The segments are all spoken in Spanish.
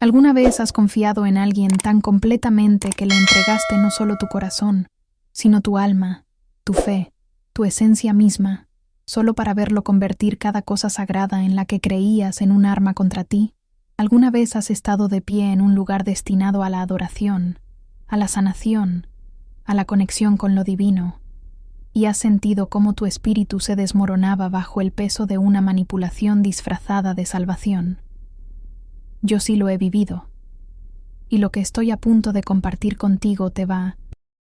¿Alguna vez has confiado en alguien tan completamente que le entregaste no solo tu corazón, sino tu alma, tu fe, tu esencia misma, solo para verlo convertir cada cosa sagrada en la que creías en un arma contra ti? ¿Alguna vez has estado de pie en un lugar destinado a la adoración, a la sanación, a la conexión con lo divino, y has sentido cómo tu espíritu se desmoronaba bajo el peso de una manipulación disfrazada de salvación? Yo sí lo he vivido, y lo que estoy a punto de compartir contigo te va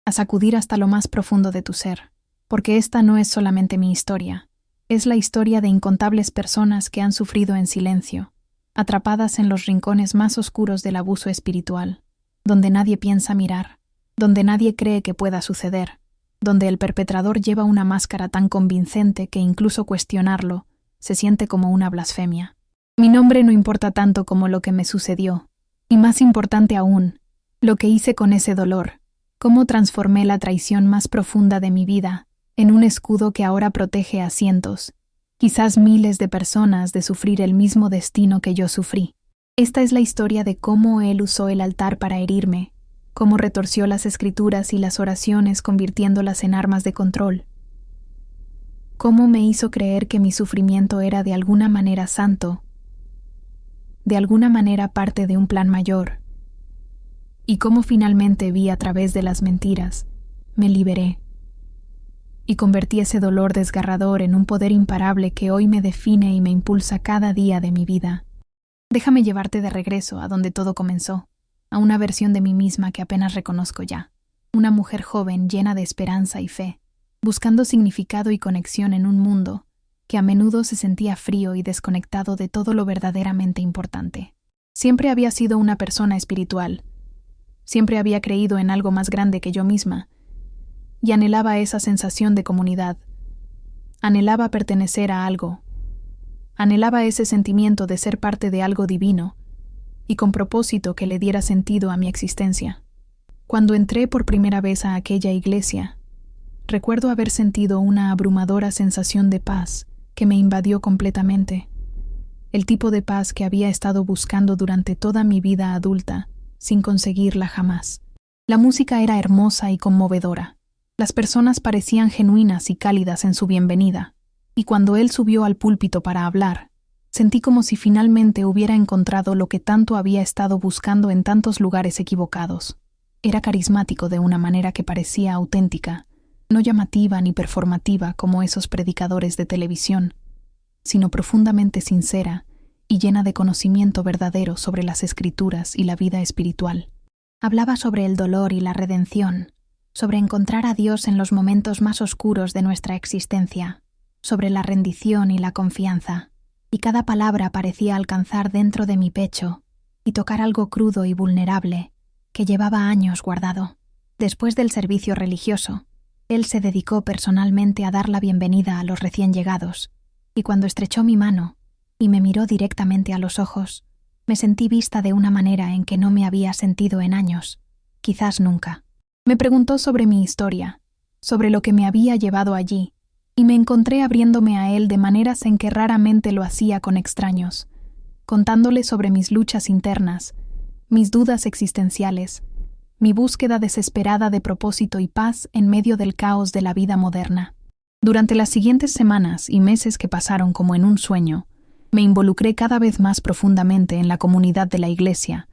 a sacudir hasta lo más profundo de tu ser, porque esta no es solamente mi historia, es la historia de incontables personas que han sufrido en silencio, atrapadas en los rincones más oscuros del abuso espiritual, donde nadie piensa mirar, donde nadie cree que pueda suceder, donde el perpetrador lleva una máscara tan convincente que incluso cuestionarlo se siente como una blasfemia. Mi nombre no importa tanto como lo que me sucedió, y más importante aún, lo que hice con ese dolor, cómo transformé la traición más profunda de mi vida en un escudo que ahora protege a cientos, quizás miles de personas de sufrir el mismo destino que yo sufrí. Esta es la historia de cómo él usó el altar para herirme, cómo retorció las escrituras y las oraciones convirtiéndolas en armas de control, cómo me hizo creer que mi sufrimiento era de alguna manera santo, de alguna manera parte de un plan mayor, y cómo finalmente vi a través de las mentiras, me liberé, y convertí ese dolor desgarrador en un poder imparable que hoy me define y me impulsa cada día de mi vida. Déjame llevarte de regreso a donde todo comenzó, a una versión de mí misma que apenas reconozco ya, una mujer joven llena de esperanza y fe, buscando significado y conexión en un mundo que a menudo se sentía frío y desconectado de todo lo verdaderamente importante. Siempre había sido una persona espiritual, siempre había creído en algo más grande que yo misma, y anhelaba esa sensación de comunidad, anhelaba pertenecer a algo, anhelaba ese sentimiento de ser parte de algo divino, y con propósito que le diera sentido a mi existencia. Cuando entré por primera vez a aquella iglesia, recuerdo haber sentido una abrumadora sensación de paz que me invadió completamente, el tipo de paz que había estado buscando durante toda mi vida adulta, sin conseguirla jamás. La música era hermosa y conmovedora. Las personas parecían genuinas y cálidas en su bienvenida, y cuando él subió al púlpito para hablar, sentí como si finalmente hubiera encontrado lo que tanto había estado buscando en tantos lugares equivocados. Era carismático de una manera que parecía auténtica, no llamativa ni performativa como esos predicadores de televisión, sino profundamente sincera y llena de conocimiento verdadero sobre las escrituras y la vida espiritual. Hablaba sobre el dolor y la redención, sobre encontrar a Dios en los momentos más oscuros de nuestra existencia, sobre la rendición y la confianza, y cada palabra parecía alcanzar dentro de mi pecho y tocar algo crudo y vulnerable que llevaba años guardado. Después del servicio religioso, él se dedicó personalmente a dar la bienvenida a los recién llegados, y cuando estrechó mi mano y me miró directamente a los ojos, me sentí vista de una manera en que no me había sentido en años, quizás nunca. Me preguntó sobre mi historia, sobre lo que me había llevado allí, y me encontré abriéndome a él de maneras en que raramente lo hacía con extraños, contándole sobre mis luchas internas, mis dudas existenciales, mi búsqueda desesperada de propósito y paz en medio del caos de la vida moderna. Durante las siguientes semanas y meses que pasaron como en un sueño, me involucré cada vez más profundamente en la comunidad de la iglesia,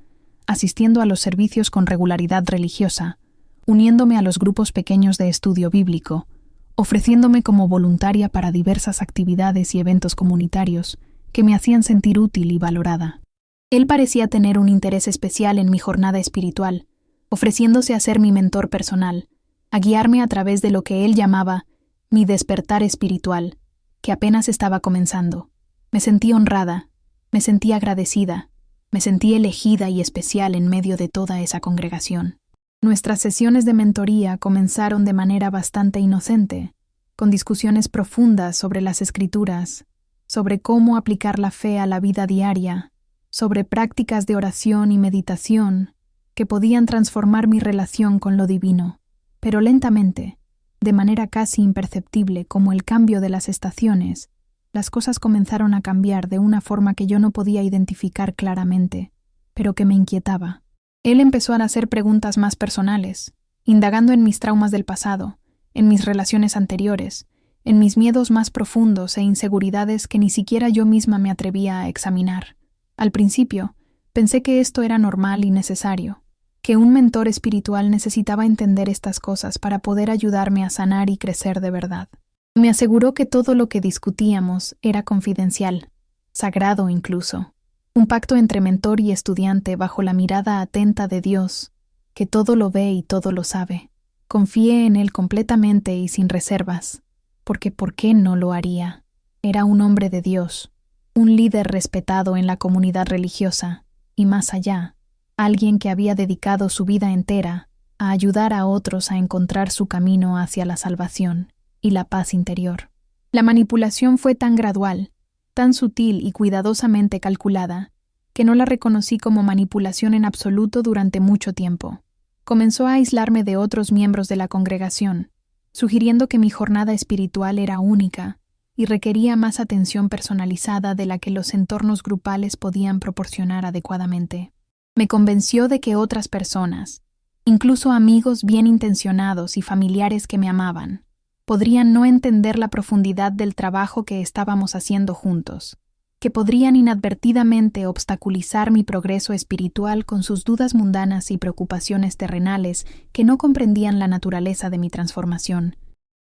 asistiendo a los servicios con regularidad religiosa, uniéndome a los grupos pequeños de estudio bíblico, ofreciéndome como voluntaria para diversas actividades y eventos comunitarios que me hacían sentir útil y valorada. Él parecía tener un interés especial en mi jornada espiritual, ofreciéndose a ser mi mentor personal, a guiarme a través de lo que él llamaba mi despertar espiritual, que apenas estaba comenzando. Me sentí honrada, me sentí agradecida, me sentí elegida y especial en medio de toda esa congregación. Nuestras sesiones de mentoría comenzaron de manera bastante inocente, con discusiones profundas sobre las escrituras, sobre cómo aplicar la fe a la vida diaria, sobre prácticas de oración y meditación que podían transformar mi relación con lo divino. Pero lentamente, de manera casi imperceptible como el cambio de las estaciones, las cosas comenzaron a cambiar de una forma que yo no podía identificar claramente, pero que me inquietaba. Él empezó a hacer preguntas más personales, indagando en mis traumas del pasado, en mis relaciones anteriores, en mis miedos más profundos e inseguridades que ni siquiera yo misma me atrevía a examinar. Al principio, pensé que esto era normal y necesario, que un mentor espiritual necesitaba entender estas cosas para poder ayudarme a sanar y crecer de verdad. Me aseguró que todo lo que discutíamos era confidencial, sagrado incluso, un pacto entre mentor y estudiante bajo la mirada atenta de Dios, que todo lo ve y todo lo sabe. Confié en él completamente y sin reservas, porque ¿por qué no lo haría? Era un hombre de Dios, un líder respetado en la comunidad religiosa, y más allá, alguien que había dedicado su vida entera a ayudar a otros a encontrar su camino hacia la salvación y la paz interior. La manipulación fue tan gradual, tan sutil y cuidadosamente calculada, que no la reconocí como manipulación en absoluto durante mucho tiempo. Comenzó a aislarme de otros miembros de la congregación, sugiriendo que mi jornada espiritual era única y requería más atención personalizada de la que los entornos grupales podían proporcionar adecuadamente. Me convenció de que otras personas, incluso amigos bien intencionados y familiares que me amaban, podrían no entender la profundidad del trabajo que estábamos haciendo juntos, que podrían inadvertidamente obstaculizar mi progreso espiritual con sus dudas mundanas y preocupaciones terrenales que no comprendían la naturaleza de mi transformación.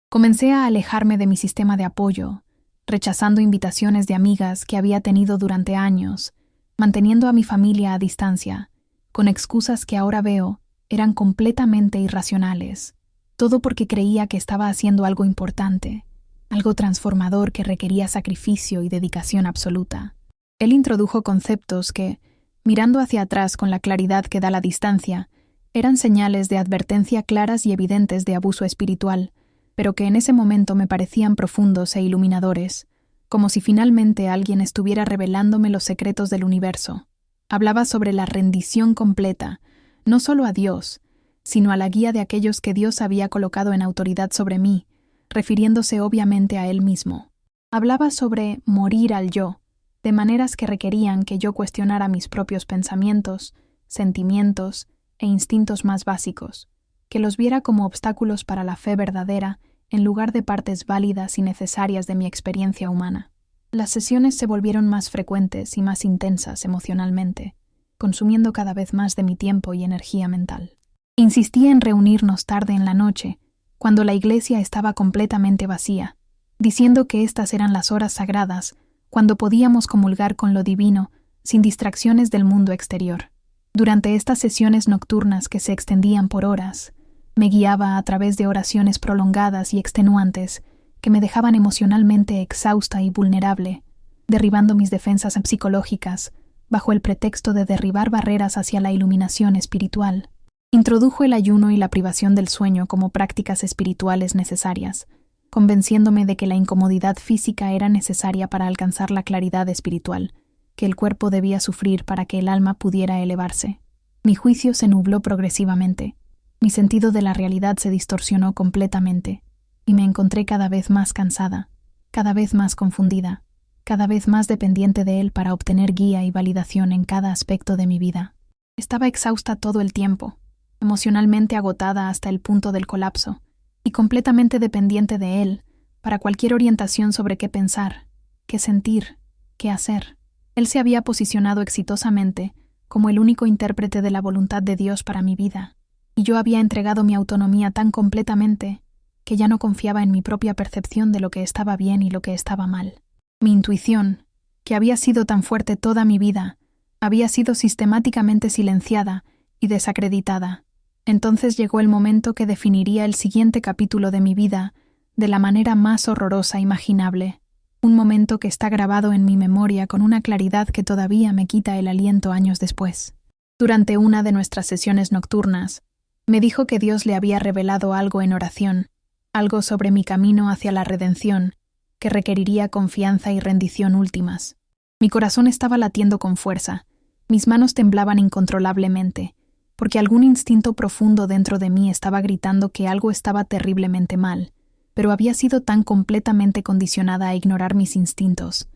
Comencé a alejarme de mi sistema de apoyo, rechazando invitaciones de amigas que había tenido durante años, manteniendo a mi familia a distancia, con excusas que ahora veo eran completamente irracionales. Todo porque creía que estaba haciendo algo importante, algo transformador que requería sacrificio y dedicación absoluta. Él introdujo conceptos que, mirando hacia atrás con la claridad que da la distancia, eran señales de advertencia claras y evidentes de abuso espiritual, pero que en ese momento me parecían profundos e iluminadores, como si finalmente alguien estuviera revelándome los secretos del universo. Hablaba sobre la rendición completa, no solo a Dios, sino a la guía de aquellos que Dios había colocado en autoridad sobre mí, refiriéndose obviamente a Él mismo. Hablaba sobre morir al yo, de maneras que requerían que yo cuestionara mis propios pensamientos, sentimientos e instintos más básicos, que los viera como obstáculos para la fe verdadera en lugar de partes válidas y necesarias de mi experiencia humana. Las sesiones se volvieron más frecuentes y más intensas emocionalmente, consumiendo cada vez más de mi tiempo y energía mental. Insistía en reunirnos tarde en la noche, cuando la iglesia estaba completamente vacía, diciendo que estas eran las horas sagradas, cuando podíamos comulgar con lo divino, sin distracciones del mundo exterior. Durante estas sesiones nocturnas que se extendían por horas, me guiaba a través de oraciones prolongadas y extenuantes que me dejaban emocionalmente exhausta y vulnerable, derribando mis defensas psicológicas bajo el pretexto de derribar barreras hacia la iluminación espiritual. Introdujo el ayuno y la privación del sueño como prácticas espirituales necesarias, convenciéndome de que la incomodidad física era necesaria para alcanzar la claridad espiritual, que el cuerpo debía sufrir para que el alma pudiera elevarse. Mi juicio se nubló progresivamente, mi sentido de la realidad se distorsionó completamente, y me encontré cada vez más cansada, cada vez más confundida, cada vez más dependiente de él para obtener guía y validación en cada aspecto de mi vida. Estaba exhausta todo el tiempo, emocionalmente agotada hasta el punto del colapso, y completamente dependiente de él para cualquier orientación sobre qué pensar, qué sentir, qué hacer. Él se había posicionado exitosamente como el único intérprete de la voluntad de Dios para mi vida, y yo había entregado mi autonomía tan completamente que ya no confiaba en mi propia percepción de lo que estaba bien y lo que estaba mal. Mi intuición, que había sido tan fuerte toda mi vida, había sido sistemáticamente silenciada y desacreditada. Entonces llegó el momento que definiría el siguiente capítulo de mi vida de la manera más horrorosa imaginable, un momento que está grabado en mi memoria con una claridad que todavía me quita el aliento años después. Durante una de nuestras sesiones nocturnas, me dijo que Dios le había revelado algo en oración, algo sobre mi camino hacia la redención, que requeriría confianza y rendición últimas. Mi corazón estaba latiendo con fuerza, mis manos temblaban incontrolablemente, porque algún instinto profundo dentro de mí estaba gritando que algo estaba terriblemente mal, pero había sido tan completamente condicionada a ignorar mis instintos,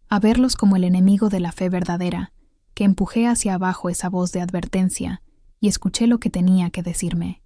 a verlos como el enemigo de la fe verdadera, que empujé hacia abajo esa voz de advertencia y escuché lo que tenía que decirme.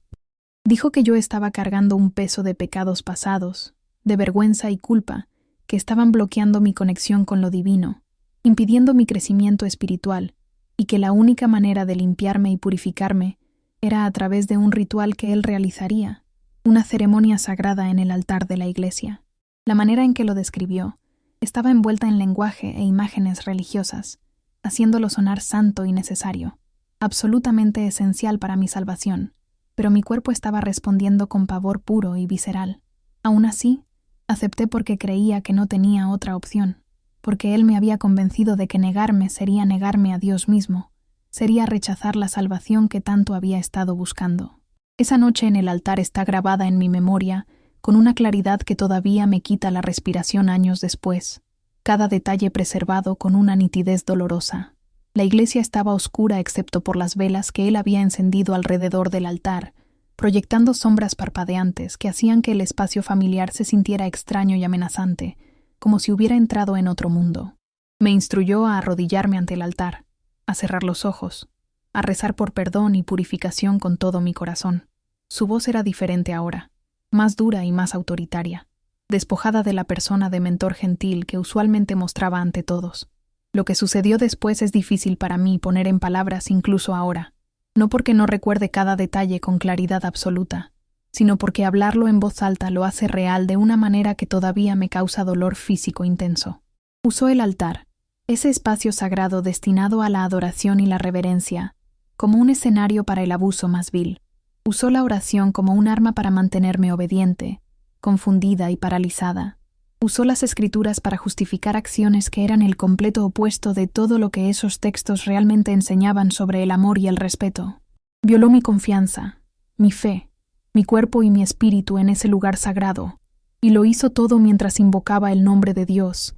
Dijo que yo estaba cargando un peso de pecados pasados, de vergüenza y culpa, que estaban bloqueando mi conexión con lo divino, impidiendo mi crecimiento espiritual, y que la única manera de limpiarme y purificarme era a través de un ritual que él realizaría, una ceremonia sagrada en el altar de la iglesia. La manera en que lo describió estaba envuelta en lenguaje e imágenes religiosas, haciéndolo sonar santo y necesario, absolutamente esencial para mi salvación, pero mi cuerpo estaba respondiendo con pavor puro y visceral. Aún así, acepté porque creía que no tenía otra opción, porque él me había convencido de que negarme sería negarme a Dios mismo, sería rechazar la salvación que tanto había estado buscando. Esa noche en el altar está grabada en mi memoria con una claridad que todavía me quita la respiración años después, cada detalle preservado con una nitidez dolorosa. La iglesia estaba oscura excepto por las velas que él había encendido alrededor del altar, proyectando sombras parpadeantes que hacían que el espacio familiar se sintiera extraño y amenazante, como si hubiera entrado en otro mundo. Me instruyó a arrodillarme ante el altar, a cerrar los ojos, a rezar por perdón y purificación con todo mi corazón. Su voz era diferente ahora, más dura y más autoritaria, despojada de la persona de mentor gentil que usualmente mostraba ante todos. Lo que sucedió después es difícil para mí poner en palabras incluso ahora, no porque no recuerde cada detalle con claridad absoluta, sino porque hablarlo en voz alta lo hace real de una manera que todavía me causa dolor físico intenso. Usó el altar, ese espacio sagrado destinado a la adoración y la reverencia, como un escenario para el abuso más vil. Usó la oración como un arma para mantenerme obediente, confundida y paralizada. Usó las escrituras para justificar acciones que eran el completo opuesto de todo lo que esos textos realmente enseñaban sobre el amor y el respeto. Violó mi confianza, mi fe, mi cuerpo y mi espíritu en ese lugar sagrado, y lo hizo todo mientras invocaba el nombre de Dios,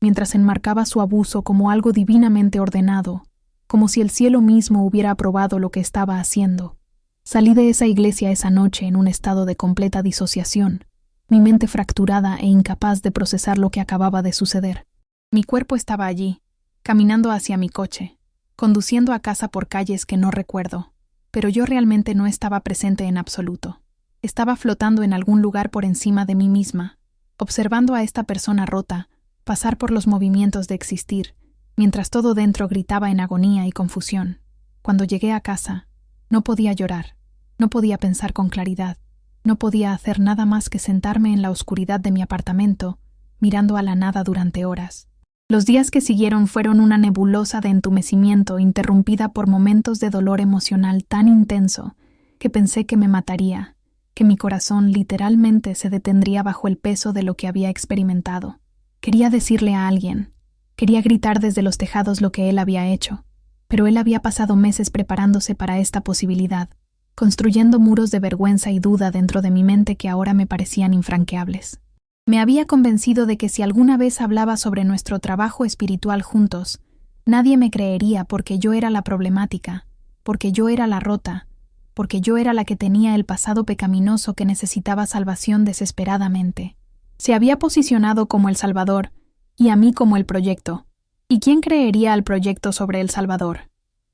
mientras enmarcaba su abuso como algo divinamente ordenado, como si el cielo mismo hubiera aprobado lo que estaba haciendo. Salí de esa iglesia esa noche en un estado de completa disociación, mi mente fracturada e incapaz de procesar lo que acababa de suceder. Mi cuerpo estaba allí, caminando hacia mi coche, conduciendo a casa por calles que no recuerdo, pero yo realmente no estaba presente en absoluto. Estaba flotando en algún lugar por encima de mí misma, observando a esta persona rota pasar por los movimientos de existir, mientras todo dentro gritaba en agonía y confusión. Cuando llegué a casa, no podía llorar, no podía pensar con claridad. No podía hacer nada más que sentarme en la oscuridad de mi apartamento, mirando a la nada durante horas. Los días que siguieron fueron una nebulosa de entumecimiento interrumpida por momentos de dolor emocional tan intenso que pensé que me mataría, que mi corazón literalmente se detendría bajo el peso de lo que había experimentado. Quería decirle a alguien, quería gritar desde los tejados lo que él había hecho, pero él había pasado meses preparándose para esta posibilidad, construyendo muros de vergüenza y duda dentro de mi mente que ahora me parecían infranqueables. Me había convencido de que si alguna vez hablaba sobre nuestro trabajo espiritual juntos, nadie me creería porque yo era la problemática, porque yo era la rota, porque yo era la que tenía el pasado pecaminoso que necesitaba salvación desesperadamente. Se había posicionado como el Salvador y a mí como el proyecto. ¿Y quién creería al proyecto sobre el Salvador?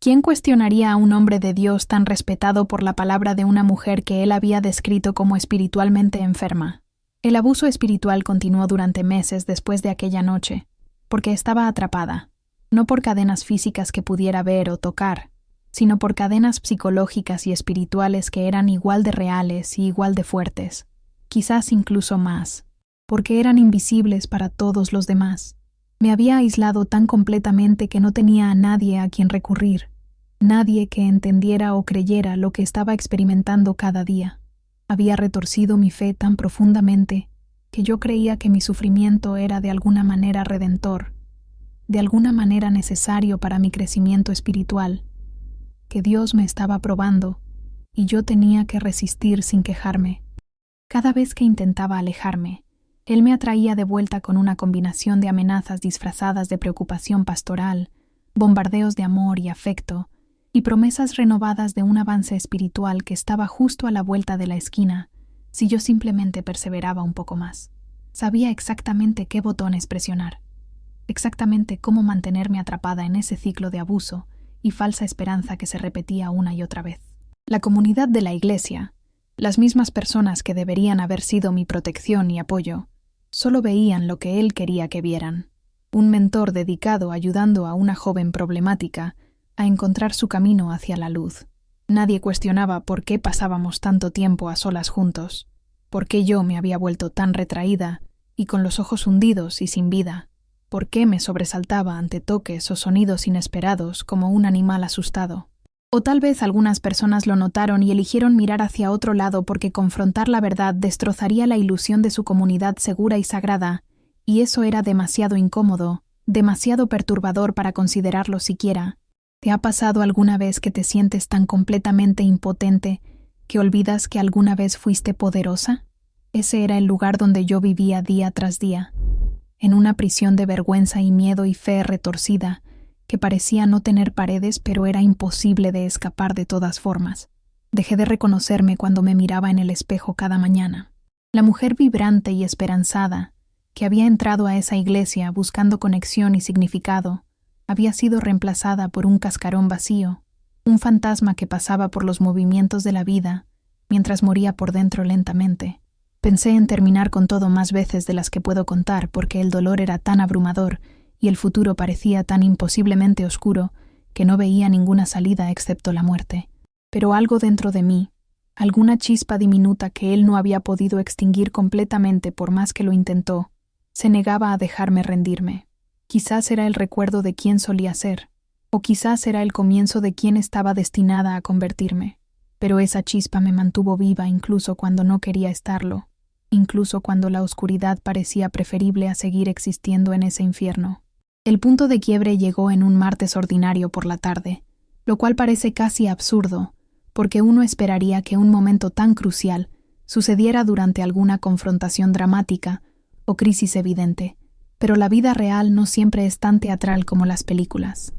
¿Quién cuestionaría a un hombre de Dios tan respetado por la palabra de una mujer que él había descrito como espiritualmente enferma? El abuso espiritual continuó durante meses después de aquella noche, porque estaba atrapada, no por cadenas físicas que pudiera ver o tocar, sino por cadenas psicológicas y espirituales que eran igual de reales y igual de fuertes, quizás incluso más, porque eran invisibles para todos los demás. Me había aislado tan completamente que no tenía a nadie a quien recurrir, nadie que entendiera o creyera lo que estaba experimentando cada día. Había retorcido mi fe tan profundamente que yo creía que mi sufrimiento era de alguna manera redentor, de alguna manera necesario para mi crecimiento espiritual, que Dios me estaba probando y yo tenía que resistir sin quejarme. Cada vez que intentaba alejarme, Él me atraía de vuelta con una combinación de amenazas disfrazadas de preocupación pastoral, bombardeos de amor y afecto, y promesas renovadas de un avance espiritual que estaba justo a la vuelta de la esquina, si yo simplemente perseveraba un poco más. Sabía exactamente qué botones presionar. exactamente cómo mantenerme atrapada en ese ciclo de abuso y falsa esperanza que se repetía una y otra vez. La comunidad de la iglesia, las mismas personas que deberían haber sido mi protección y apoyo, solo veían lo que él quería que vieran. Un mentor dedicado ayudando a una joven problemática a encontrar su camino hacia la luz. Nadie cuestionaba por qué pasábamos tanto tiempo a solas juntos, por qué yo me había vuelto tan retraída y con los ojos hundidos y sin vida, por qué me sobresaltaba ante toques o sonidos inesperados como un animal asustado. O tal vez algunas personas lo notaron y eligieron mirar hacia otro lado porque confrontar la verdad destrozaría la ilusión de su comunidad segura y sagrada, y eso era demasiado incómodo, demasiado perturbador para considerarlo siquiera. ¿Te ha pasado alguna vez que te sientes tan completamente impotente que olvidas que alguna vez fuiste poderosa? Ese era el lugar donde yo vivía día tras día, en una prisión de vergüenza y miedo y fe retorcida, que parecía no tener paredes, pero era imposible de escapar de todas formas. Dejé de reconocerme cuando me miraba en el espejo cada mañana. La mujer vibrante y esperanzada, que había entrado a esa iglesia buscando conexión y significado, había sido reemplazada por un cascarón vacío, un fantasma que pasaba por los movimientos de la vida, mientras moría por dentro lentamente. Pensé en terminar con todo más veces de las que puedo contar porque el dolor era tan abrumador y el futuro parecía tan imposiblemente oscuro que no veía ninguna salida excepto la muerte. Pero algo dentro de mí, alguna chispa diminuta que él no había podido extinguir completamente por más que lo intentó, se negaba a dejarme rendirme. Quizás era el recuerdo de quién solía ser, o quizás era el comienzo de quién estaba destinada a convertirme. Pero esa chispa me mantuvo viva incluso cuando no quería estarlo, incluso cuando la oscuridad parecía preferible a seguir existiendo en ese infierno. El punto de quiebre llegó en un martes ordinario por la tarde, lo cual parece casi absurdo, porque uno esperaría que un momento tan crucial sucediera durante alguna confrontación dramática o crisis evidente, pero la vida real no siempre es tan teatral como las películas.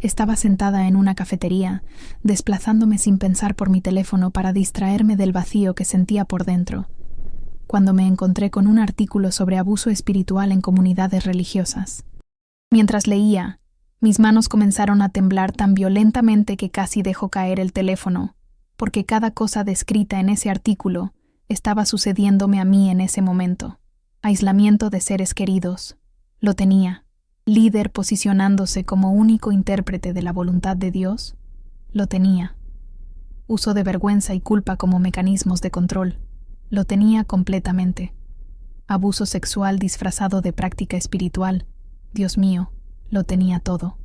Estaba sentada en una cafetería, desplazándome sin pensar por mi teléfono para distraerme del vacío que sentía por dentro, cuando me encontré con un artículo sobre abuso espiritual en comunidades religiosas. Mientras leía, mis manos comenzaron a temblar tan violentamente que casi dejó caer el teléfono, porque cada cosa descrita en ese artículo estaba sucediéndome a mí en ese momento. Aislamiento de seres queridos. Lo tenía. Líder posicionándose como único intérprete de la voluntad de Dios. Lo tenía. Uso de vergüenza y culpa como mecanismos de control. Lo tenía completamente. Abuso sexual disfrazado de práctica espiritual. Dios mío, lo tenía todo.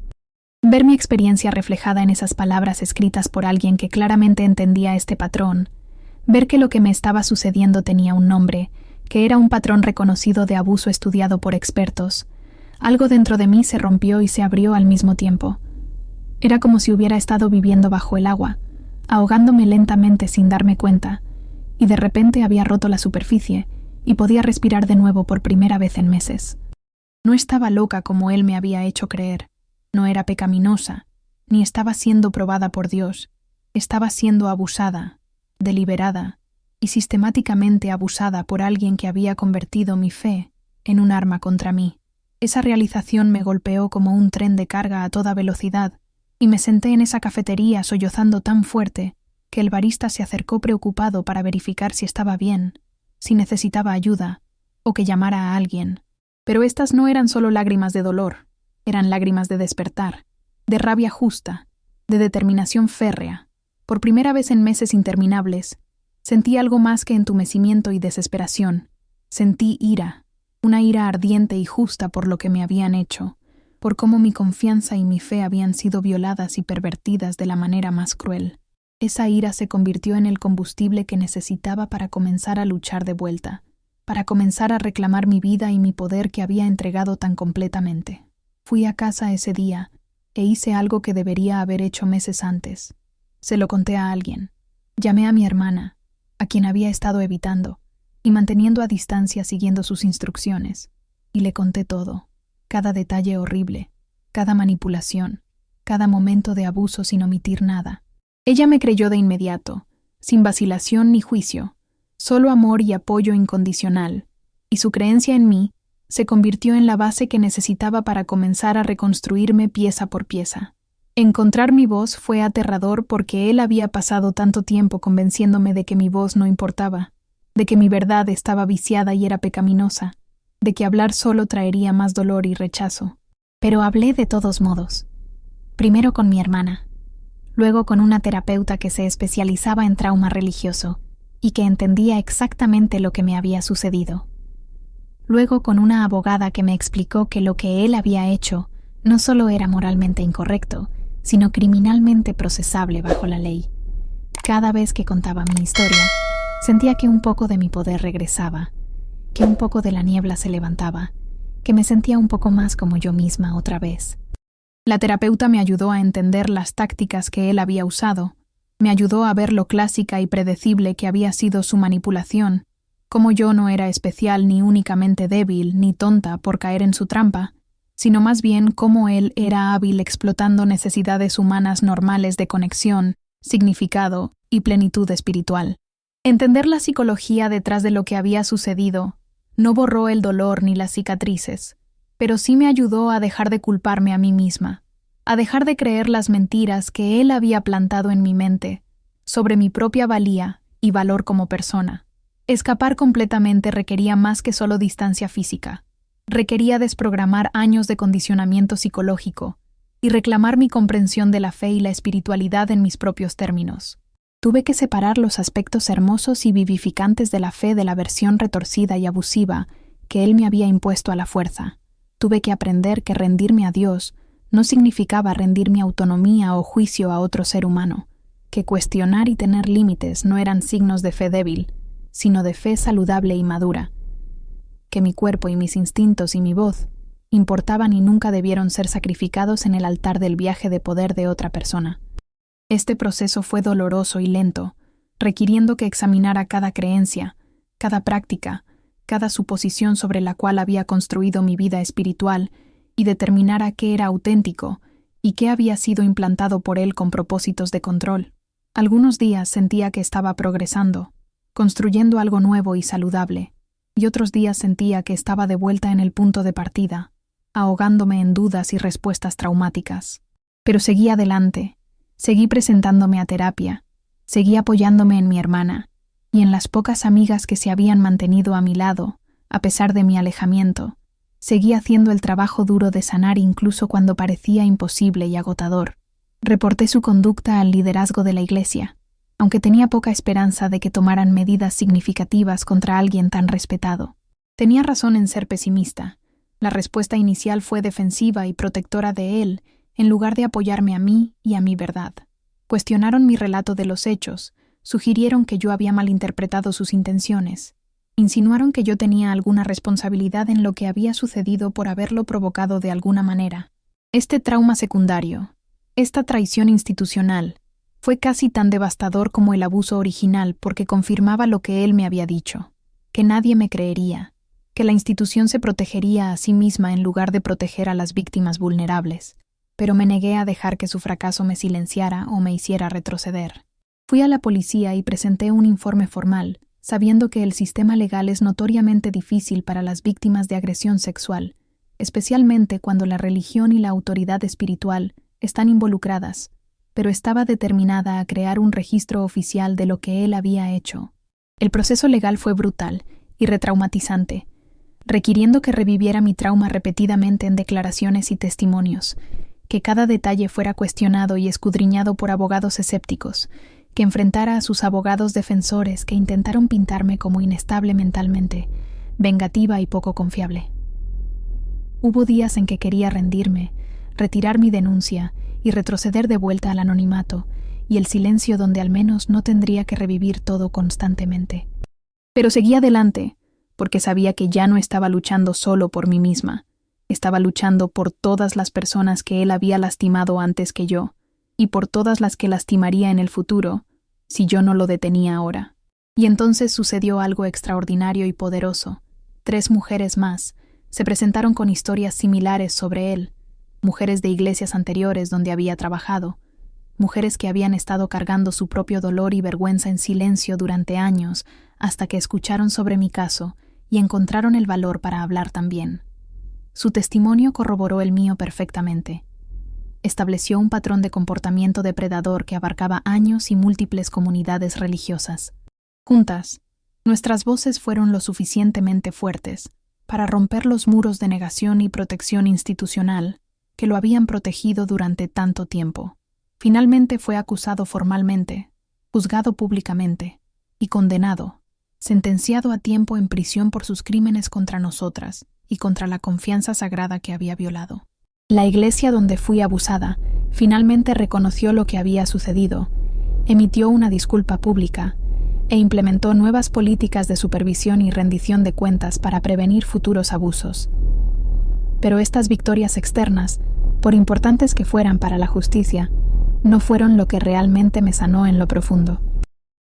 Ver mi experiencia reflejada en esas palabras escritas por alguien que claramente entendía este patrón, ver que lo que me estaba sucediendo tenía un nombre, que era un patrón reconocido de abuso estudiado por expertos. Algo dentro de mí se rompió y se abrió al mismo tiempo. Era como si hubiera estado viviendo bajo el agua, ahogándome lentamente sin darme cuenta, y de repente había roto la superficie y podía respirar de nuevo por primera vez en meses. No estaba loca como él me había hecho creer, no era pecaminosa, ni estaba siendo probada por Dios, estaba siendo abusada, deliberada, y sistemáticamente abusada por alguien que había convertido mi fe en un arma contra mí. Esa realización me golpeó como un tren de carga a toda velocidad, y me senté en esa cafetería sollozando tan fuerte que el barista se acercó preocupado para verificar si estaba bien, si necesitaba ayuda, o que llamara a alguien. Pero estas no eran solo lágrimas de dolor, eran lágrimas de despertar, de rabia justa, de determinación férrea. Por primera vez en meses interminables, sentí algo más que entumecimiento y desesperación. Sentí ira, una ira ardiente y justa por lo que me habían hecho, por cómo mi confianza y mi fe habían sido violadas y pervertidas de la manera más cruel. Esa ira se convirtió en el combustible que necesitaba para comenzar a luchar de vuelta, para comenzar a reclamar mi vida y mi poder que había entregado tan completamente. Fui a casa ese día e hice algo que debería haber hecho meses antes. Se lo conté a alguien. Llamé a mi hermana, a quien había estado evitando, y manteniendo a distancia siguiendo sus instrucciones, y le conté todo, cada detalle horrible, cada manipulación, cada momento de abuso sin omitir nada. Ella me creyó de inmediato, sin vacilación ni juicio, solo amor y apoyo incondicional, y su creencia en mí se convirtió en la base que necesitaba para comenzar a reconstruirme pieza por pieza. Encontrar mi voz fue aterrador porque él había pasado tanto tiempo convenciéndome de que mi voz no importaba, de que mi verdad estaba viciada y era pecaminosa, de que hablar solo traería más dolor y rechazo. Pero hablé de todos modos. Primero con mi hermana, luego con una terapeuta que se especializaba en trauma religioso y que entendía exactamente lo que me había sucedido. Luego con una abogada que me explicó que lo que él había hecho no solo era moralmente incorrecto, sino criminalmente procesable bajo la ley. Cada vez que contaba mi historia, sentía que un poco de mi poder regresaba, que un poco de la niebla se levantaba, que me sentía un poco más como yo misma otra vez. La terapeuta me ayudó a entender las tácticas que él había usado, me ayudó a ver lo clásica y predecible que había sido su manipulación, cómo yo no era especial ni únicamente débil ni tonta por caer en su trampa, sino más bien cómo él era hábil explotando necesidades humanas normales de conexión, significado y plenitud espiritual. Entender la psicología detrás de lo que había sucedido no borró el dolor ni las cicatrices, pero sí me ayudó a dejar de culparme a mí misma, a dejar de creer las mentiras que él había plantado en mi mente sobre mi propia valía y valor como persona. Escapar completamente requería más que solo distancia física. Requería desprogramar años de condicionamiento psicológico y reclamar mi comprensión de la fe y la espiritualidad en mis propios términos. Tuve que separar los aspectos hermosos y vivificantes de la fe de la versión retorcida y abusiva que él me había impuesto a la fuerza. Tuve que aprender que rendirme a Dios no significaba rendir mi autonomía o juicio a otro ser humano, que cuestionar y tener límites no eran signos de fe débil, sino de fe saludable y madura, que mi cuerpo y mis instintos y mi voz importaban y nunca debieron ser sacrificados en el altar del viaje de poder de otra persona. Este proceso fue doloroso y lento, requiriendo que examinara cada creencia, cada práctica, cada suposición sobre la cual había construido mi vida espiritual y determinara qué era auténtico y qué había sido implantado por él con propósitos de control. Algunos días sentía que estaba progresando, construyendo algo nuevo y saludable, y otros días sentía que estaba de vuelta en el punto de partida, ahogándome en dudas y respuestas traumáticas. Pero seguí adelante, seguí presentándome a terapia, seguí apoyándome en mi hermana y en las pocas amigas que se habían mantenido a mi lado, a pesar de mi alejamiento. Seguí haciendo el trabajo duro de sanar incluso cuando parecía imposible y agotador. Reporté su conducta al liderazgo de la iglesia, aunque tenía poca esperanza de que tomaran medidas significativas contra alguien tan respetado. Tenía razón en ser pesimista. La respuesta inicial fue defensiva y protectora de él, en lugar de apoyarme a mí y a mi verdad. Cuestionaron mi relato de los hechos, sugirieron que yo había malinterpretado sus intenciones, insinuaron que yo tenía alguna responsabilidad en lo que había sucedido por haberlo provocado de alguna manera. Este trauma secundario, esta traición institucional, fue casi tan devastador como el abuso original porque confirmaba lo que él me había dicho, que nadie me creería, que la institución se protegería a sí misma en lugar de proteger a las víctimas vulnerables, pero me negué a dejar que su fracaso me silenciara o me hiciera retroceder. Fui a la policía y presenté un informe formal, sabiendo que el sistema legal es notoriamente difícil para las víctimas de agresión sexual, especialmente cuando la religión y la autoridad espiritual están involucradas, pero estaba determinada a crear un registro oficial de lo que él había hecho. El proceso legal fue brutal y retraumatizante, requiriendo que reviviera mi trauma repetidamente en declaraciones y testimonios, que cada detalle fuera cuestionado y escudriñado por abogados escépticos, que enfrentara a sus abogados defensores que intentaron pintarme como inestable mentalmente, vengativa y poco confiable. Hubo días en que quería rendirme, retirar mi denuncia y retroceder de vuelta al anonimato y el silencio donde al menos no tendría que revivir todo constantemente. Pero seguí adelante, porque sabía que ya no estaba luchando solo por mí misma, estaba luchando por todas las personas que él había lastimado antes que yo, y por todas las que lastimaría en el futuro, si yo no lo detenía ahora. Y entonces sucedió algo extraordinario y poderoso. 3 mujeres más se presentaron con historias similares sobre él, mujeres de iglesias anteriores donde había trabajado, mujeres que habían estado cargando su propio dolor y vergüenza en silencio durante años hasta que escucharon sobre mi caso y encontraron el valor para hablar también. Su testimonio corroboró el mío perfectamente. Estableció un patrón de comportamiento depredador que abarcaba años y múltiples comunidades religiosas. Juntas, nuestras voces fueron lo suficientemente fuertes para romper los muros de negación y protección institucional que lo habían protegido durante tanto tiempo. Finalmente fue acusado formalmente, juzgado públicamente y condenado, sentenciado a tiempo en prisión por sus crímenes contra nosotras y contra la confianza sagrada que había violado. La iglesia donde fui abusada finalmente reconoció lo que había sucedido, emitió una disculpa pública e implementó nuevas políticas de supervisión y rendición de cuentas para prevenir futuros abusos. Pero estas victorias externas, por importantes que fueran para la justicia, no fueron lo que realmente me sanó en lo profundo.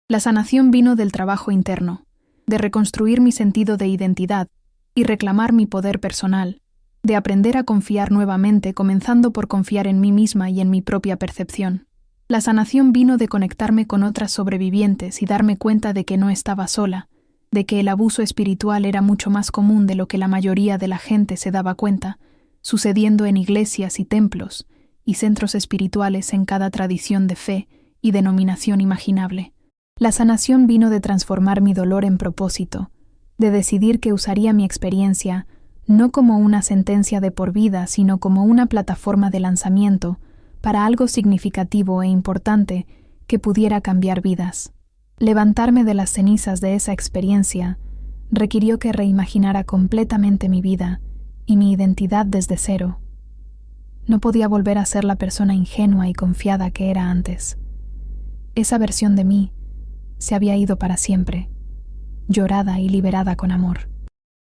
La sanación vino del trabajo interno, de reconstruir mi sentido de identidad y reclamar mi poder personal, de aprender a confiar nuevamente, comenzando por confiar en mí misma y en mi propia percepción. La sanación vino de conectarme con otras sobrevivientes y darme cuenta de que no estaba sola, de que el abuso espiritual era mucho más común de lo que la mayoría de la gente se daba cuenta, sucediendo en iglesias y templos y centros espirituales en cada tradición de fe y denominación imaginable. La sanación vino de transformar mi dolor en propósito, de decidir que usaría mi experiencia no como una sentencia de por vida, sino como una plataforma de lanzamiento para algo significativo e importante que pudiera cambiar vidas. Levantarme de las cenizas de esa experiencia requirió que reimaginara completamente mi vida y mi identidad desde cero. No podía volver a ser la persona ingenua y confiada que era antes. Esa versión de mí se había ido para siempre, llorada y liberada con amor.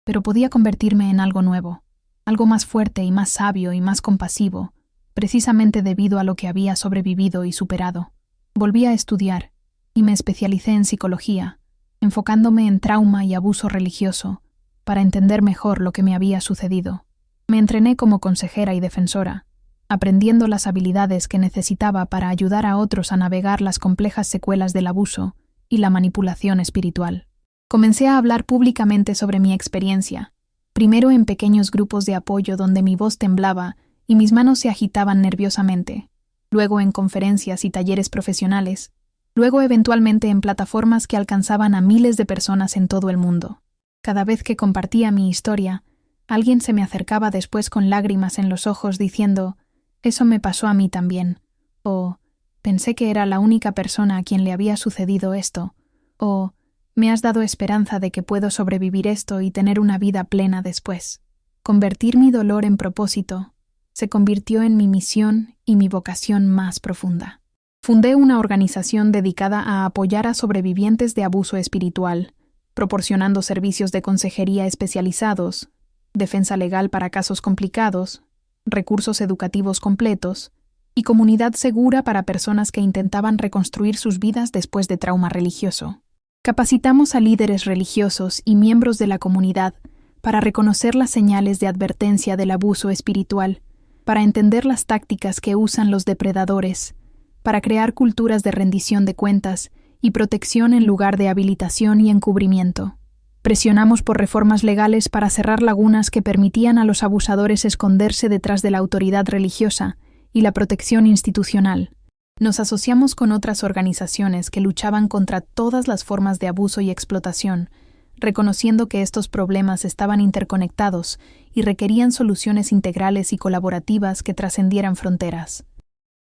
Pero podía convertirme en algo nuevo, algo más fuerte y más sabio y más compasivo, precisamente debido a lo que había sobrevivido y superado. Volví a estudiar y me especialicé en psicología, enfocándome en trauma y abuso religioso, para entender mejor lo que me había sucedido. Me entrené como consejera y defensora, aprendiendo las habilidades que necesitaba para ayudar a otros a navegar las complejas secuelas del abuso y la manipulación espiritual. Comencé a hablar públicamente sobre mi experiencia, primero en pequeños grupos de apoyo donde mi voz temblaba y mis manos se agitaban nerviosamente, luego en conferencias y talleres profesionales, luego eventualmente en plataformas que alcanzaban a miles de personas en todo el mundo. Cada vez que compartía mi historia, alguien se me acercaba después con lágrimas en los ojos diciendo: «Eso me pasó a mí también», o «Pensé que era la única persona a quien le había sucedido esto», o «Me has dado esperanza de que puedo sobrevivir esto y tener una vida plena después». Convertir mi dolor en propósito se convirtió en mi misión y mi vocación más profunda. Fundé una organización dedicada a apoyar a sobrevivientes de abuso espiritual, proporcionando servicios de consejería especializados, defensa legal para casos complicados, recursos educativos completos y comunidad segura para personas que intentaban reconstruir sus vidas después de trauma religioso. Capacitamos a líderes religiosos y miembros de la comunidad para reconocer las señales de advertencia del abuso espiritual, para entender las tácticas que usan los depredadores, para crear culturas de rendición de cuentas y protección en lugar de habilitación y encubrimiento. Presionamos por reformas legales para cerrar lagunas que permitían a los abusadores esconderse detrás de la autoridad religiosa y la protección institucional. Nos asociamos con otras organizaciones que luchaban contra todas las formas de abuso y explotación, reconociendo que estos problemas estaban interconectados y requerían soluciones integrales y colaborativas que trascendieran fronteras.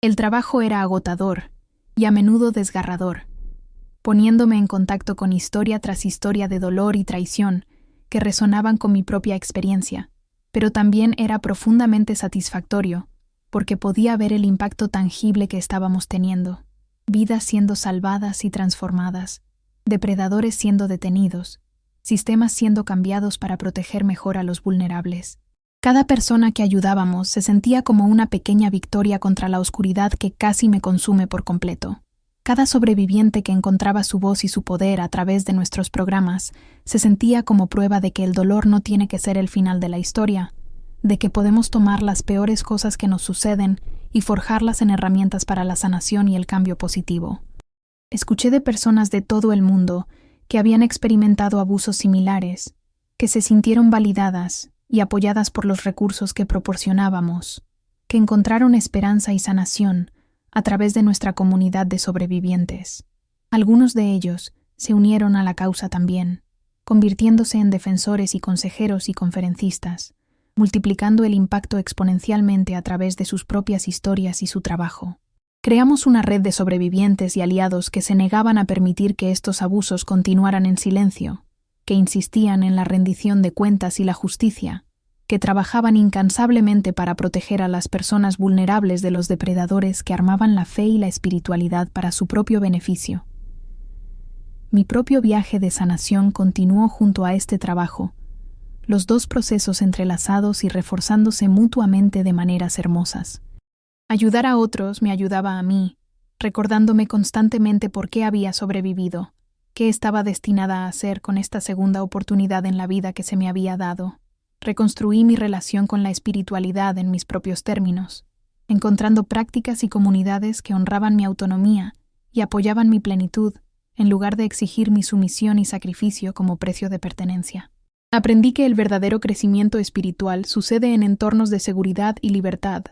El trabajo era agotador y a menudo desgarrador, poniéndome en contacto con historia tras historia de dolor y traición que resonaban con mi propia experiencia, pero también era profundamente satisfactorio, porque podía ver el impacto tangible que estábamos teniendo, vidas siendo salvadas y transformadas, depredadores siendo detenidos, sistemas siendo cambiados para proteger mejor a los vulnerables. Cada persona que ayudábamos se sentía como una pequeña victoria contra la oscuridad que casi me consume por completo. Cada sobreviviente que encontraba su voz y su poder a través de nuestros programas se sentía como prueba de que el dolor no tiene que ser el final de la historia, de que podemos tomar las peores cosas que nos suceden y forjarlas en herramientas para la sanación y el cambio positivo. Escuché de personas de todo el mundo que habían experimentado abusos similares que se sintieron validadas y apoyadas por los recursos que proporcionábamos, que encontraron esperanza y sanación a través de nuestra comunidad de sobrevivientes. Algunos de ellos se unieron a la causa también, convirtiéndose en defensores y consejeros y conferencistas, multiplicando el impacto exponencialmente a través de sus propias historias y su trabajo. Creamos una red de sobrevivientes y aliados que se negaban a permitir que estos abusos continuaran en silencio, que insistían en la rendición de cuentas y la justicia, que trabajaban incansablemente para proteger a las personas vulnerables de los depredadores que armaban la fe y la espiritualidad para su propio beneficio. Mi propio viaje de sanación continuó junto a este trabajo, los dos procesos entrelazados y reforzándose mutuamente de maneras hermosas. Ayudar a otros me ayudaba a mí, recordándome constantemente por qué había sobrevivido, qué estaba destinada a hacer con esta segunda oportunidad en la vida que se me había dado. Reconstruí mi relación con la espiritualidad en mis propios términos, encontrando prácticas y comunidades que honraban mi autonomía y apoyaban mi plenitud, en lugar de exigir mi sumisión y sacrificio como precio de pertenencia. Aprendí que el verdadero crecimiento espiritual sucede en entornos de seguridad y libertad,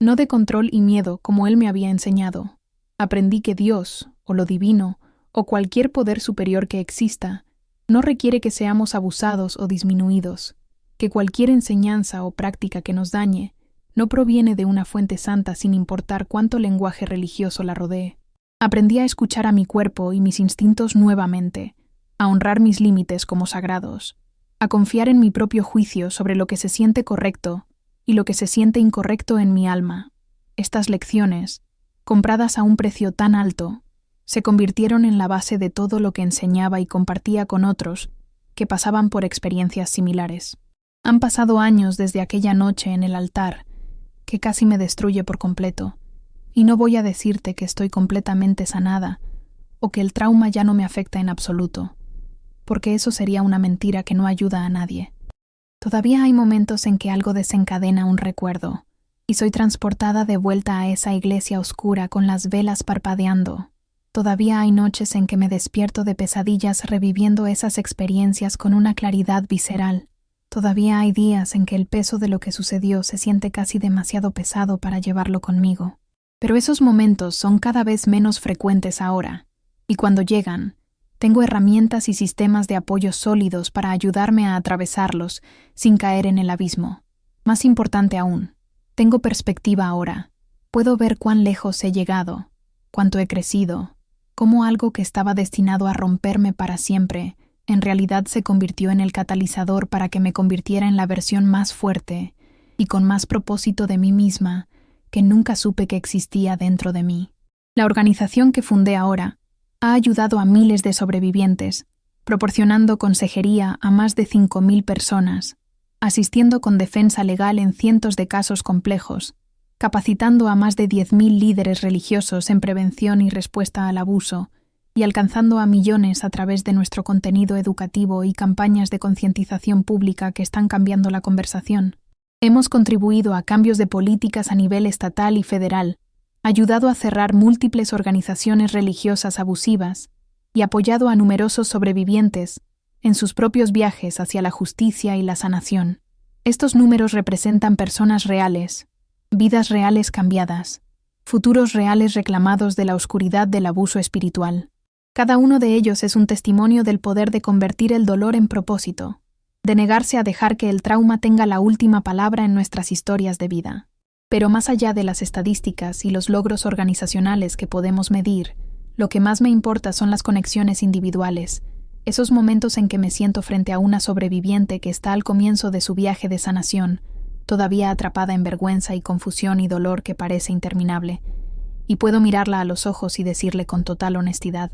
no de control y miedo como él me había enseñado. Aprendí que Dios, o lo divino, o cualquier poder superior que exista, no requiere que seamos abusados o disminuidos, que cualquier enseñanza o práctica que nos dañe no proviene de una fuente santa sin importar cuánto lenguaje religioso la rodee. Aprendí a escuchar a mi cuerpo y mis instintos nuevamente, a honrar mis límites como sagrados, a confiar en mi propio juicio sobre lo que se siente correcto y lo que se siente incorrecto en mi alma. Estas lecciones, compradas a un precio tan alto, se convirtieron en la base de todo lo que enseñaba y compartía con otros que pasaban por experiencias similares. Han pasado años desde aquella noche en el altar, que casi me destruye por completo, y no voy a decirte que estoy completamente sanada o que el trauma ya no me afecta en absoluto, porque eso sería una mentira que no ayuda a nadie. Todavía hay momentos en que algo desencadena un recuerdo, y soy transportada de vuelta a esa iglesia oscura con las velas parpadeando. Todavía hay noches en que me despierto de pesadillas reviviendo esas experiencias con una claridad visceral. Todavía hay días en que el peso de lo que sucedió se siente casi demasiado pesado para llevarlo conmigo. Pero esos momentos son cada vez menos frecuentes ahora, y cuando llegan, tengo herramientas y sistemas de apoyo sólidos para ayudarme a atravesarlos sin caer en el abismo. Más importante aún, tengo perspectiva ahora. Puedo ver cuán lejos he llegado, cuánto he crecido, cómo algo que estaba destinado a romperme para siempre, en realidad se convirtió en el catalizador para que me convirtiera en la versión más fuerte y con más propósito de mí misma que nunca supe que existía dentro de mí. La organización que fundé ahora ha ayudado a miles de sobrevivientes, proporcionando consejería a más de 5.000 personas, asistiendo con defensa legal en cientos de casos complejos, capacitando a más de 10.000 líderes religiosos en prevención y respuesta al abuso, y alcanzando a millones a través de nuestro contenido educativo y campañas de concientización pública que están cambiando la conversación. Hemos contribuido a cambios de políticas a nivel estatal y federal, ayudado a cerrar múltiples organizaciones religiosas abusivas y apoyado a numerosos sobrevivientes en sus propios viajes hacia la justicia y la sanación. Estos números representan personas reales, vidas reales cambiadas, futuros reales reclamados de la oscuridad del abuso espiritual. Cada uno de ellos es un testimonio del poder de convertir el dolor en propósito, de negarse a dejar que el trauma tenga la última palabra en nuestras historias de vida. Pero más allá de las estadísticas y los logros organizacionales que podemos medir, lo que más me importa son las conexiones individuales, esos momentos en que me siento frente a una sobreviviente que está al comienzo de su viaje de sanación, todavía atrapada en vergüenza y confusión y dolor que parece interminable, y puedo mirarla a los ojos y decirle con total honestidad: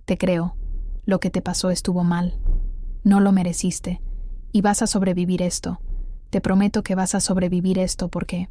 te creo, lo que te pasó estuvo mal, no lo mereciste, y vas a sobrevivir esto. Te prometo que vas a sobrevivir esto porque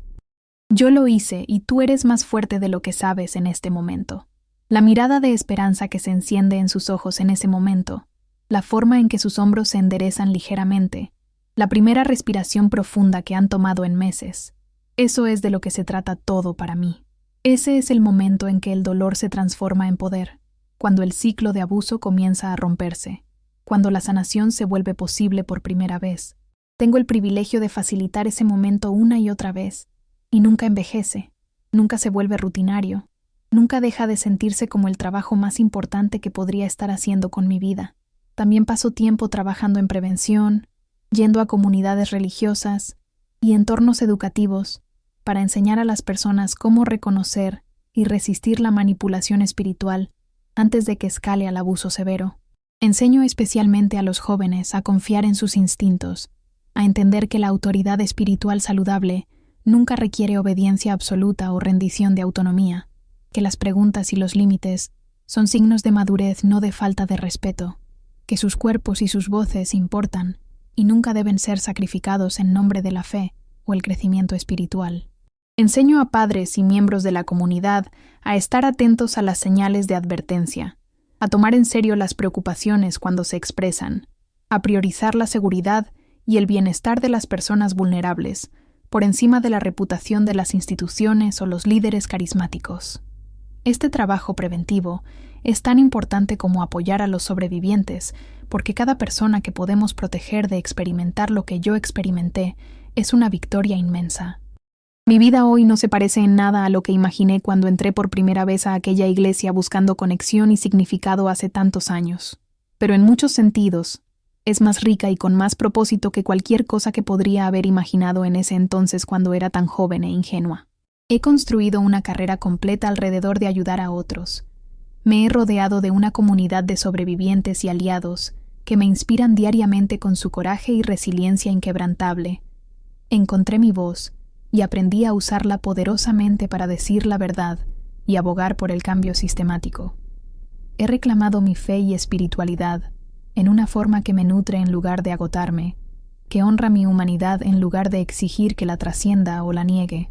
yo lo hice y tú eres más fuerte de lo que sabes en este momento. La mirada de esperanza que se enciende en sus ojos en ese momento, la forma en que sus hombros se enderezan ligeramente, la primera respiración profunda que han tomado en meses. Eso es de lo que se trata todo para mí. Ese es el momento en que el dolor se transforma en poder, cuando el ciclo de abuso comienza a romperse, cuando la sanación se vuelve posible por primera vez. Tengo el privilegio de facilitar ese momento una y otra vez, y nunca envejece, nunca se vuelve rutinario, nunca deja de sentirse como el trabajo más importante que podría estar haciendo con mi vida. También paso tiempo trabajando en prevención, yendo a comunidades religiosas y entornos educativos para enseñar a las personas cómo reconocer y resistir la manipulación espiritual antes de que escale al abuso severo. Enseño especialmente a los jóvenes a confiar en sus instintos, a entender que la autoridad espiritual saludable nunca requiere obediencia absoluta o rendición de autonomía, que las preguntas y los límites son signos de madurez, no de falta de respeto, que sus cuerpos y sus voces importan y nunca deben ser sacrificados en nombre de la fe o el crecimiento espiritual. Enseño a padres y miembros de la comunidad a estar atentos a las señales de advertencia, a tomar en serio las preocupaciones cuando se expresan, a priorizar la seguridad y el bienestar de las personas vulnerables, por encima de la reputación de las instituciones o los líderes carismáticos. Este trabajo preventivo es tan importante como apoyar a los sobrevivientes, porque cada persona que podemos proteger de experimentar lo que yo experimenté es una victoria inmensa. Mi vida hoy no se parece en nada a lo que imaginé cuando entré por primera vez a aquella iglesia buscando conexión y significado hace tantos años. Pero en muchos sentidos, es más rica y con más propósito que cualquier cosa que podría haber imaginado en ese entonces cuando era tan joven e ingenua. He construido una carrera completa alrededor de ayudar a otros. Me he rodeado de una comunidad de sobrevivientes y aliados que me inspiran diariamente con su coraje y resiliencia inquebrantable. Encontré mi voz y aprendí a usarla poderosamente para decir la verdad y abogar por el cambio sistemático. He reclamado mi fe y espiritualidad en una forma que me nutre en lugar de agotarme, que honra mi humanidad en lugar de exigir que la trascienda o la niegue.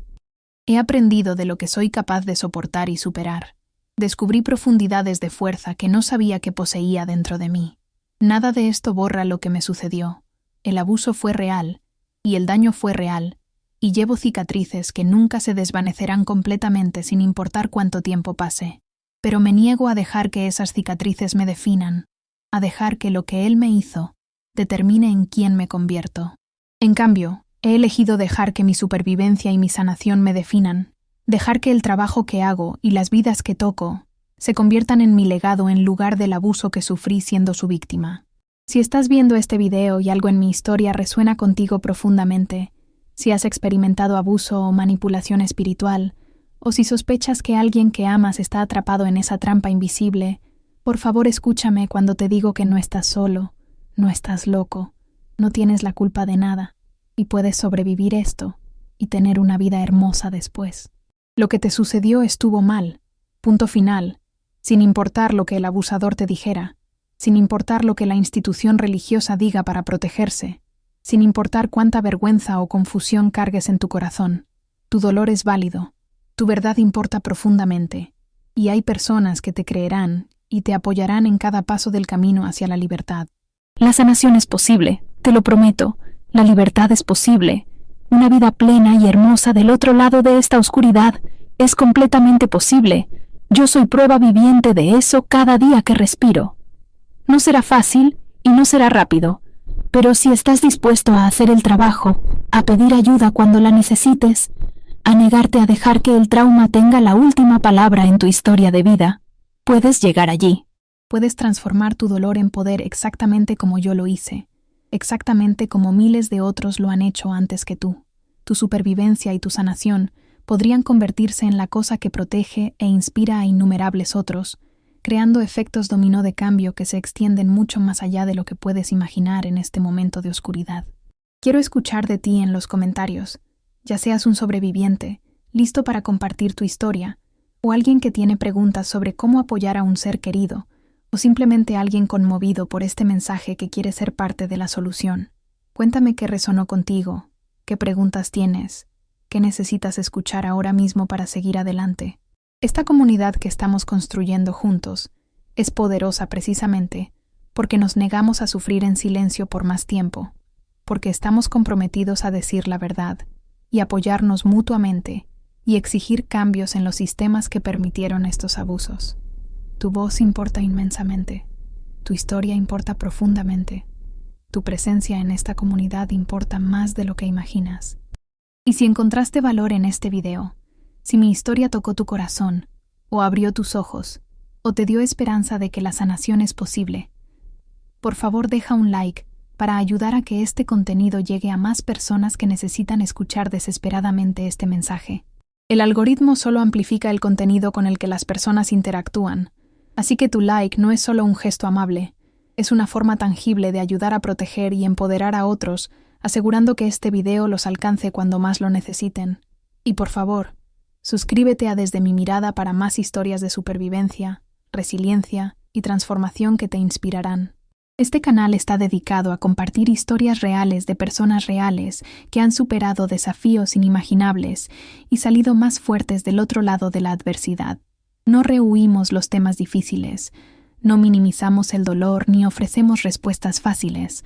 He aprendido de lo que soy capaz de soportar y superar. Descubrí profundidades de fuerza que no sabía que poseía dentro de mí. Nada de esto borra lo que me sucedió. El abuso fue real, y el daño fue real, y llevo cicatrices que nunca se desvanecerán completamente sin importar cuánto tiempo pase. Pero me niego a dejar que esas cicatrices me definan, a dejar que lo que él me hizo determine en quién me convierto. En cambio, he elegido dejar que mi supervivencia y mi sanación me definan, dejar que el trabajo que hago y las vidas que toco se conviertan en mi legado en lugar del abuso que sufrí siendo su víctima. Si estás viendo este video y algo en mi historia resuena contigo profundamente, si has experimentado abuso o manipulación espiritual, o si sospechas que alguien que amas está atrapado en esa trampa invisible, por favor escúchame cuando te digo que no estás solo, no estás loco, no tienes la culpa de nada, y puedes sobrevivir esto y tener una vida hermosa después. Lo que te sucedió estuvo mal, punto final, sin importar lo que el abusador te dijera, sin importar lo que la institución religiosa diga para protegerse, sin importar cuánta vergüenza o confusión cargues en tu corazón. Tu dolor es válido, tu verdad importa profundamente, y hay personas que te creerán y te apoyarán en cada paso del camino hacia la libertad. La sanación es posible, te lo prometo, la libertad es posible. Una vida plena y hermosa del otro lado de esta oscuridad es completamente posible. Yo soy prueba viviente de eso cada día que respiro. No será fácil y no será rápido, pero si estás dispuesto a hacer el trabajo, a pedir ayuda cuando la necesites, a negarte a dejar que el trauma tenga la última palabra en tu historia de vida, puedes llegar allí. Puedes transformar tu dolor en poder exactamente como yo lo hice, exactamente como miles de otros lo han hecho antes que tú. Tu supervivencia y tu sanación podrían convertirse en la cosa que protege e inspira a innumerables otros, creando efectos dominó de cambio que se extienden mucho más allá de lo que puedes imaginar en este momento de oscuridad. Quiero escuchar de ti en los comentarios, ya seas un sobreviviente, listo para compartir tu historia, o alguien que tiene preguntas sobre cómo apoyar a un ser querido, o simplemente alguien conmovido por este mensaje que quiere ser parte de la solución. Cuéntame qué resonó contigo, qué preguntas tienes, qué necesitas escuchar ahora mismo para seguir adelante. Esta comunidad que estamos construyendo juntos es poderosa precisamente porque nos negamos a sufrir en silencio por más tiempo, porque estamos comprometidos a decir la verdad y apoyarnos mutuamente y exigir cambios en los sistemas que permitieron estos abusos. Tu voz importa inmensamente. Tu historia importa profundamente. Tu presencia en esta comunidad importa más de lo que imaginas. Y si encontraste valor en este video, si mi historia tocó tu corazón, o abrió tus ojos, o te dio esperanza de que la sanación es posible, por favor deja un like para ayudar a que este contenido llegue a más personas que necesitan escuchar desesperadamente este mensaje. El algoritmo solo amplifica el contenido con el que las personas interactúan, así que tu like no es solo un gesto amable, es una forma tangible de ayudar a proteger y empoderar a otros, asegurando que este video los alcance cuando más lo necesiten. Y por favor, suscríbete a Desde mi Mirada para más historias de supervivencia, resiliencia y transformación que te inspirarán. Este canal está dedicado a compartir historias reales de personas reales que han superado desafíos inimaginables y salido más fuertes del otro lado de la adversidad. No rehuimos los temas difíciles, no minimizamos el dolor ni ofrecemos respuestas fáciles.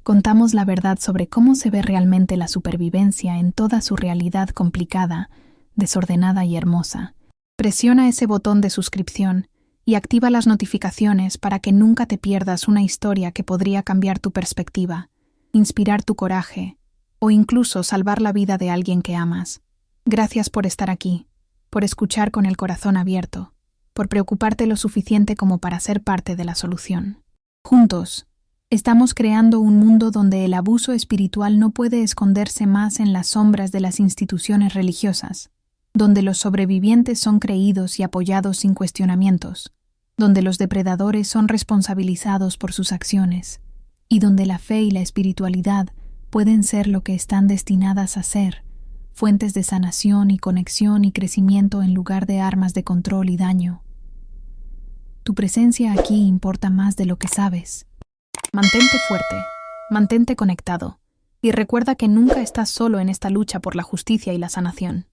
Contamos la verdad sobre cómo se ve realmente la supervivencia en toda su realidad complicada, desordenada y hermosa. Presiona ese botón de suscripción y activa las notificaciones para que nunca te pierdas una historia que podría cambiar tu perspectiva, inspirar tu coraje o incluso salvar la vida de alguien que amas. Gracias por estar aquí, por escuchar con el corazón abierto, por preocuparte lo suficiente como para ser parte de la solución. Juntos, estamos creando un mundo donde el abuso espiritual no puede esconderse más en las sombras de las instituciones religiosas, donde los sobrevivientes son creídos y apoyados sin cuestionamientos, donde los depredadores son responsabilizados por sus acciones, y donde la fe y la espiritualidad pueden ser lo que están destinadas a ser, fuentes de sanación y conexión y crecimiento en lugar de armas de control y daño. Tu presencia aquí importa más de lo que sabes. Mantente fuerte, mantente conectado, y recuerda que nunca estás solo en esta lucha por la justicia y la sanación.